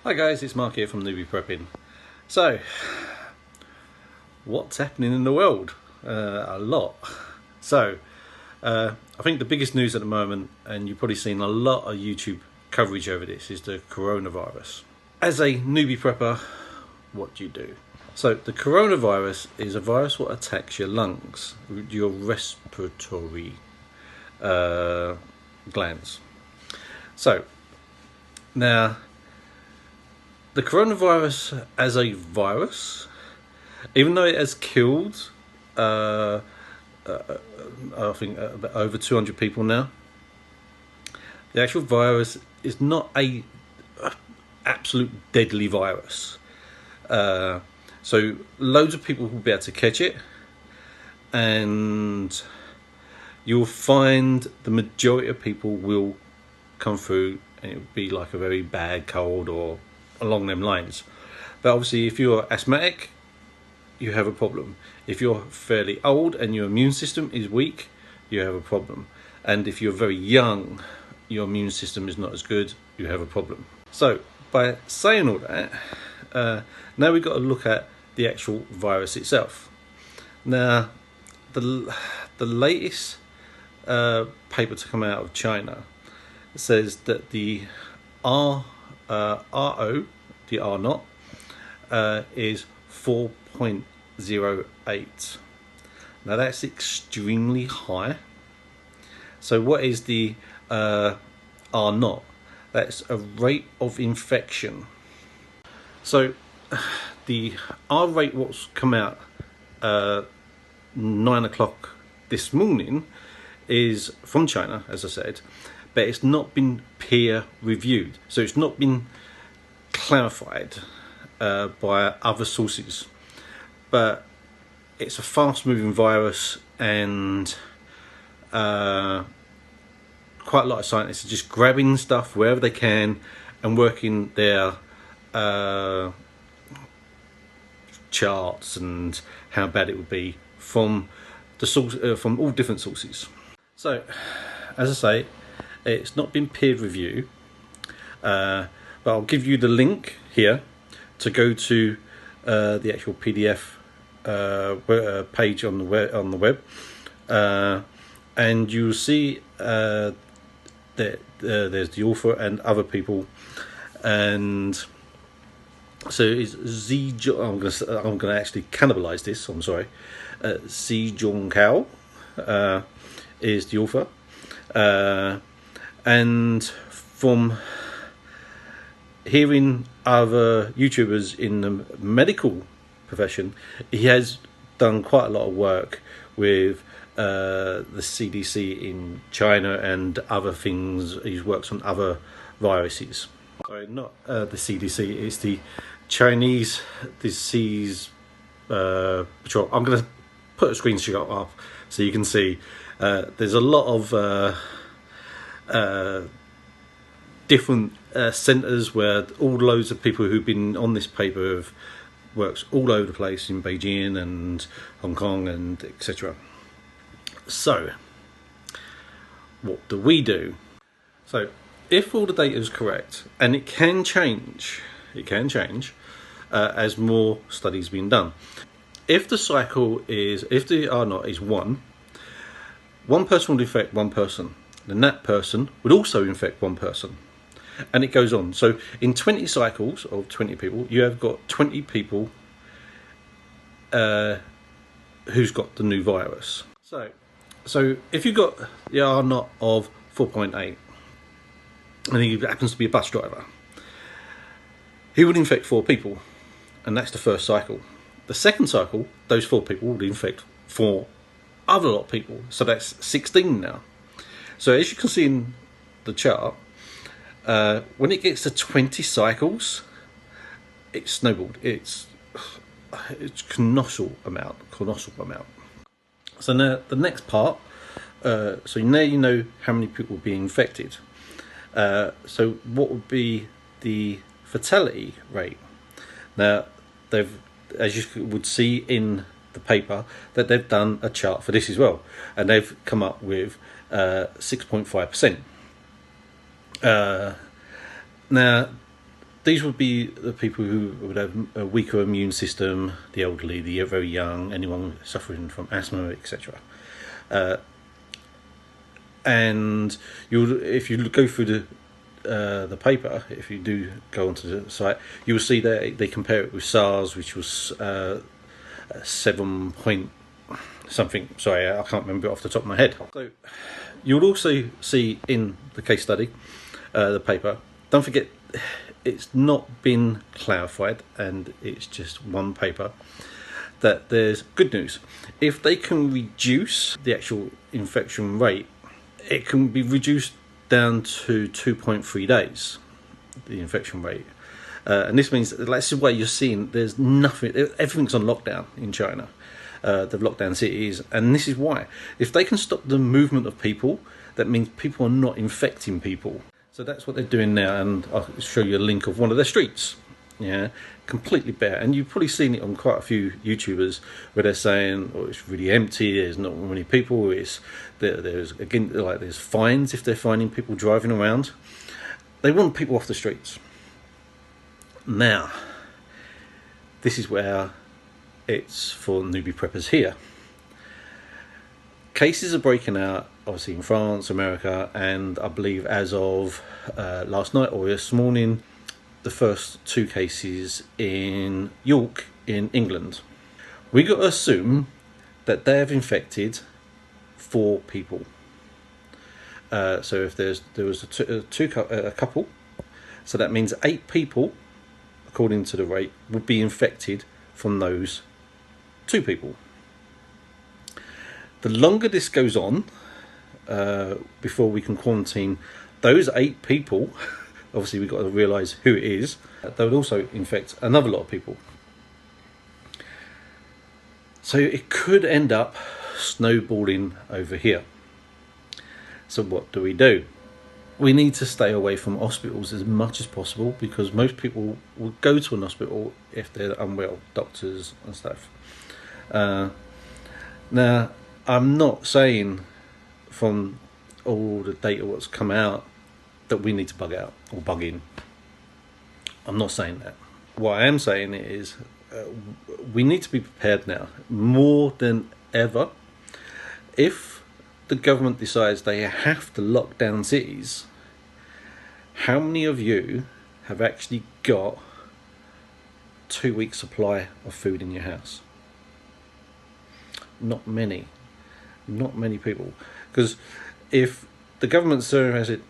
Hi guys, it's Mark here from Newbie Prepping. So, what's happening in the world? A lot. So, I think the biggest news at the moment, and you've probably seen a lot of YouTube coverage over this, is the coronavirus. As a newbie prepper, what do you do? So, the coronavirus is a virus that attacks your lungs, your respiratory glands. So, now, the coronavirus as a virus, even though it has killed, I think over 200 people now, the actual virus is not a absolute deadly virus. So loads of people will be able to catch it, and you'll find the majority of people will come through, and it will be like a very bad cold or along them lines. But obviously if you're asthmatic, you have a problem. If you're fairly old and your immune system is weak, you have a problem. And if you're very young, your immune system is not as good, you have a problem. So by saying all that, now we've got to look at the actual virus itself. Now the latest paper to come out of China says that the R0, the R naught, is 4.08. Now that's extremely high. So what is the R naught? That's a rate of infection. So the R rate, what's come out 9 o'clock this morning, is from China, as I said, but it's not been peer reviewed, so it's not been clarified by other sources. But it's a fast moving virus, and quite a lot of scientists are just grabbing stuff wherever they can and working their charts and how bad it would be from the source, from all different sources. So as I say, it's not been peer reviewed, but I'll give you the link here to go to the actual PDF page on the web, and you'll see that there's the author and other people, and so it's I'm going to actually cannibalize this. I'm sorry. Zhong is the author. And from hearing other YouTubers in the medical profession, he has done quite a lot of work with the CDC in China and other things. He works on other viruses. Sorry, not the CDC, it's the Chinese Disease Patrol. I'm going to put a screenshot up so you can see. There's a lot of different centres where loads of people who've been on this paper have worked all over the place in Beijing and Hong Kong and etc. So what do we do? So if all the data is correct, and it can change as more studies being done. If the cycle is, if the R naught is one person would infect one person, then that person would also infect one person, and it goes on. So in 20 cycles of 20 people, you have got 20 people who's got the new virus. So if you've got the R naught of 4.8, and he happens to be a bus driver, he would infect 4 people, and that's the first cycle. The second cycle, those 4 people would infect 4 other lot of people, so that's 16 now. So as you can see in the chart, when it gets to 20 cycles, it's snowballed. It's colossal amount. So now the next part, so now you know how many people will be infected. So what would be the fatality rate? Now they've, as you would see in the paper, that they've done a chart for this as well, and they've come up with 6.5%. Now these would be the people who would have a weaker immune system, the elderly, the very young, anyone suffering from asthma, etc. And if you go through the paper, if you do go onto the site, you will see that they compare it with SARS, which was 7 point something. Sorry, I can't remember it off the top of my head. So you'll also see in the case study, the paper. Don't forget, it's not been clarified, and it's just one paper. That there's good news. If they can reduce the actual infection rate, it can be reduced down to 2.3 days, the infection rate. And this means, this is why you're seeing there's nothing, everything's on lockdown in China. They've locked down cities, and this is why. If they can stop the movement of people, that means people are not infecting people. So that's what they're doing now, and I'll show you a link of one of their streets. Yeah, completely bare, and you've probably seen it on quite a few YouTubers where they're saying, "Oh, it's really empty. There's not many people. There's again, like, there's fines if they're finding people driving around. They want people off the streets." Now, this is where it's for newbie preppers here. Cases are breaking out, obviously in France, America, and I believe as of last night or this morning, the first 2 cases in York in England. We got to assume that they have infected 4 people. So if there was a couple, so that means 8 people, according to the rate, would be infected from those 2 people. The longer this goes on, before we can quarantine those 8 people, obviously we've got to realise who it is, they would also infect another lot of people. So it could end up snowballing over here. So what do? We need to stay away from hospitals as much as possible, because most people will go to an hospital if they're unwell, doctors and stuff. Now, I'm not saying from all the data what's come out that we need to bug out or bug in. I'm not saying that. What I am saying is we need to be prepared now more than ever. If the government decides they have to lock down cities, how many of you have actually got 2 weeks supply of food in your house? Not many people. Because if the government has it,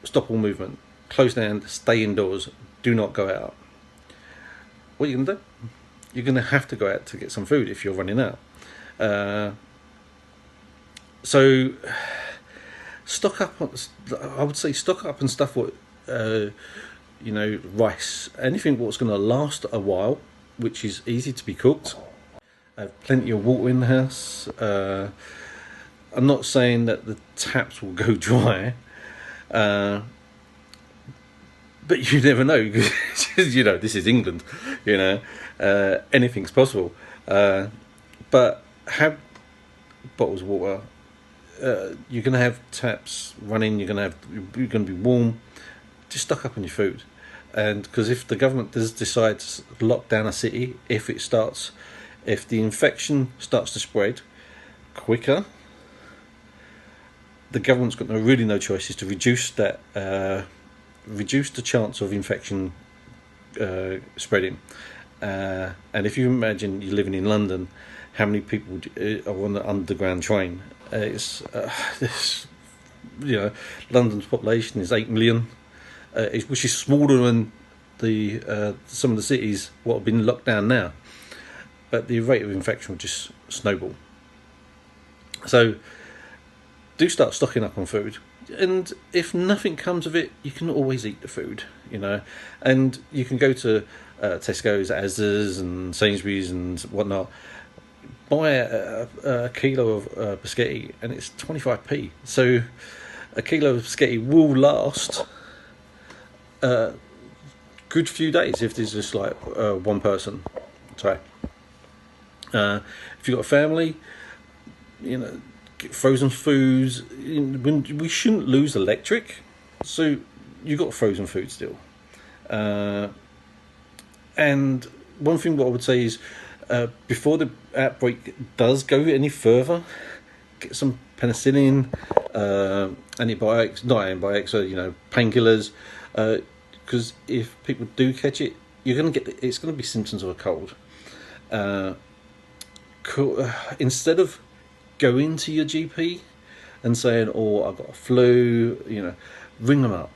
stop all movement, close down, stay indoors, do not go out, what are you going to do? You're going to have to go out to get some food if you're running out. So stock up on, I would say, stock up and stuff what rice, anything what's going to last a while, which is easy to be cooked. Have plenty of water in the house. I'm not saying that the taps will go dry, but you never know, because this is England. Anything's possible. But have bottles of water. You're going to have taps running. You're going to be warm. Just stock up on your food, and because if the government does decide to lock down a city, if the infection starts to spread quicker, the government's got no choice is to reduce the chance of infection spreading. And if you imagine you're living in London, how many people are on the underground train? London's population is 8 million, which is smaller than some of the cities what have been locked down now. But the rate of infection will just snowball. So do start stocking up on food, and if nothing comes of it, you can always eat the food, and you can go to Tesco's, Asda's and Sainsbury's and whatnot, buy a kilo of biscotti, and it's 25p. So a kilo of biscotti will last a good few days if there's just like one person. Sorry. If you've got a family, get frozen foods. We shouldn't lose electric, so you've got frozen food still. And one thing what I would say is, before the outbreak does go any further, get some penicillin, antibiotics, not antibiotics, painkillers, because if people do catch it, it's going to be symptoms of a cold. Instead of going to your GP and saying, "Oh, I've got a flu," ring them up.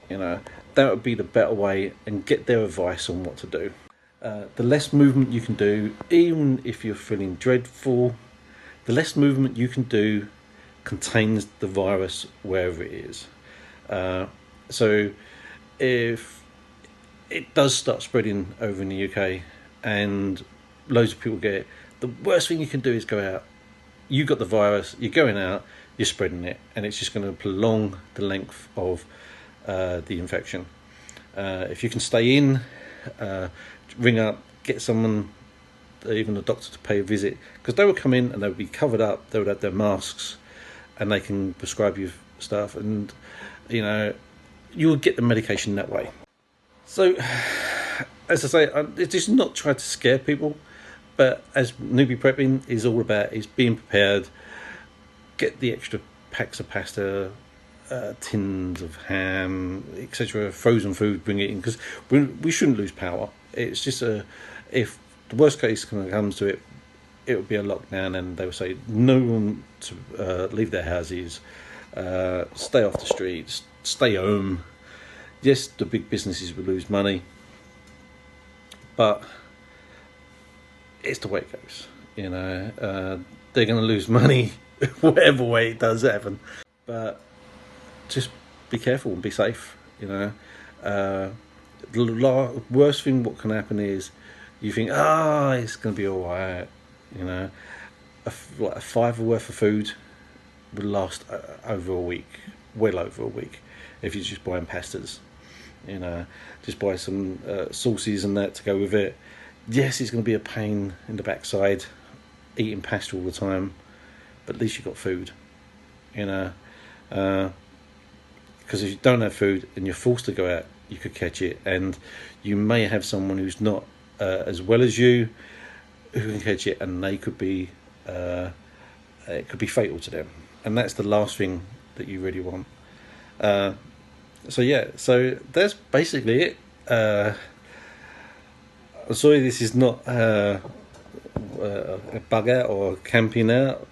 That would be the better way, and get their advice on what to do. The less movement you can do, even if you're feeling dreadful, the less movement you can do contains the virus wherever it is. So if it does start spreading over in the UK and loads of people get it, the worst thing you can do is go out. You got the virus, you're going out, you're spreading it, and it's just going to prolong the length of the infection. If you can stay in, ring up, get someone, even a doctor, to pay a visit, because they will come in and they will be covered up, they would have their masks, and they can prescribe you stuff, and you will get the medication that way. So, as I say, it's just not trying to scare people, but as Newbie Prepping is all about, is being prepared. Get the extra packs of pasta, tins of ham, etc., frozen food, bring it in, because we shouldn't lose power. It's just if the worst case comes to it, it would be a lockdown, and they would say no one to leave their houses, stay off the streets, stay home. Yes, the big businesses will lose money, but it's the way it goes. They're going to lose money whatever way it does happen, but just be careful and be safe. The worst thing what can happen is you think, it's going to be all right. Like a fiver worth of food would last over a week, well over a week, if you're just buying pastas. Just buy some sauces and that to go with it. Yes, it's going to be a pain in the backside eating pasta all the time, but at least you've got food. Because if you don't have food and you're forced to go out, you could catch it, and you may have someone who's not as well as you who can catch it, and they could be it could be fatal to them, and that's the last thing that you really want. So that's basically it. I'm sorry this is not a bug out or camping out,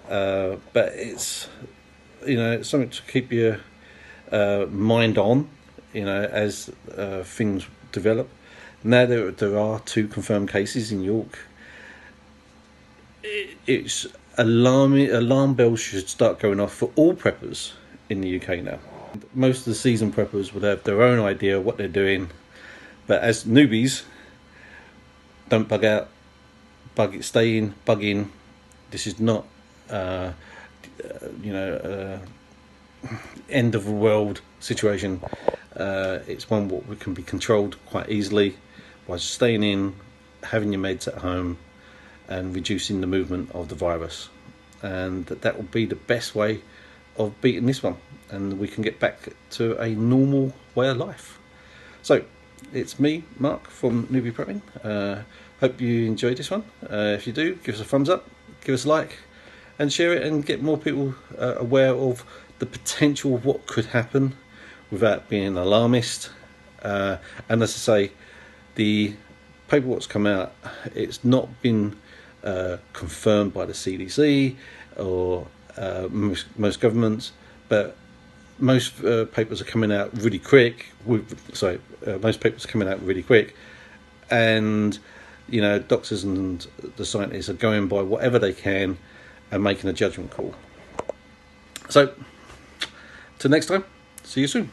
but it's it's something to keep your mind on, as things develop. Now there are 2 confirmed cases in York. It's alarming. Alarm bells should start going off for all preppers in the UK now. Most of the seasoned preppers would have their own idea of what they're doing, but as newbies, don't bug out, stay in, bug in. This is not end of the world situation. It's one what can be controlled quite easily by staying in, having your meds at home, and reducing the movement of the virus. And that will be the best way of beating this one, and we can get back to a normal way of life. So it's me, Mark, from Newbie Prepping. Hope you enjoyed this one. If you do, give us a thumbs up, give us a like, and share it, and get more people aware of the potential of what could happen without being alarmist. And as I say, the paper what's come out, it's not been confirmed by the CDC or most governments, but most papers are coming out really quick. Most papers are coming out really quick, and doctors and the scientists are going by whatever they can and making a judgment call. So, till next time, see you soon.